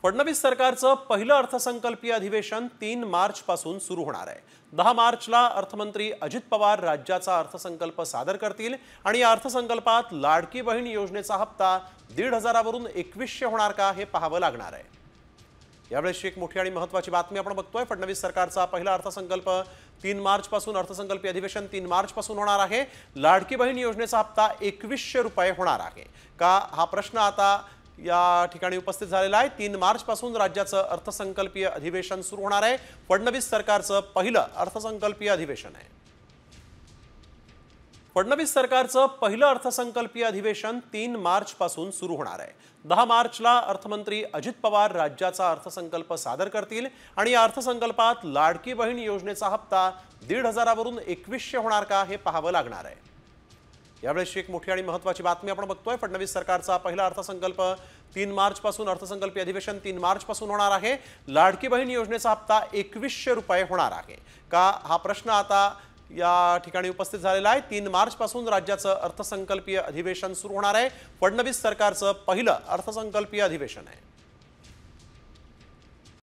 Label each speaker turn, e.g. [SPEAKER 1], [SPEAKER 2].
[SPEAKER 1] फडणवीस सरकारचं पहिलं अर्थसंकल्पीय अधिवेशन 3 मार्च पासून सुरू होणार आहे। 10 मार्चला अर्थमंत्री अजित पवार राज्याचा अर्थसंकल्प सादर करतील आणि या अर्थसंकल्पात लाडकी बहीण योजनेचा हप्ता 1,500 वरून 2100 होणार का हे पाहावं लागणार आहे। यावेळेस एक मोठी आणि महत्त्वाची बातमी आपण बघतोय। फडणवीस सरकारचा पहिला अर्थसंकल्प 3 मार्च पासून अर्थसंकल्पीय अधिवेशन 3 मार्च पासून होणार आहे। लाडकी बहीण योजनेचा हप्ता 2100 रुपये होणार आहे का हा प्रश्न आता या ठिकाणी उपस्थित झालेला आहे। 3 मार्च पासून राज्याचं अर्थसंकल्पीय अधिवेशन सुरू होणार आहे। फडणवीस सरकारचं पहिलं अर्थसंकल्पीय अधिवेशन आहे। फडणवीस सरकारचं पहिलं अर्थसंकल्पीय अधिवेशन 3 मार्च पासून सुरू होणार आहे। 10 मार्चला अर्थमंत्री अजित पवार राज्याचा अर्थसंकल्प सादर करतील आणि या अर्थसंकल्पात लाडकी बहीण योजनेचा हप्ता 1,500 वरून 2100 होणार का हे पाहावं लागणार आहे। यावेळेस एक मोठी आणि महत्त्वाची बातमी आपण बघतोय। फडणवीस सरकारचा पहिला अर्थसंकल्प 3 मार्च पासून अर्थसंकल्पीय अधिवेशन 3 मार्च पासून होणार आहे। लाडकी बहीण योजनेचा हप्ता 2100 रुपये होणार आहे का हा प्रश्न आता या ठिकाणी उपस्थित झालेला आहे। 3 मार्च पासून राज्याचं अर्थसंकल्पीय अधिवेशन सुरू होणार आहे। फडणवीस सरकारचं पहिलं अर्थसंकल्पीय अधिवेशन आहे।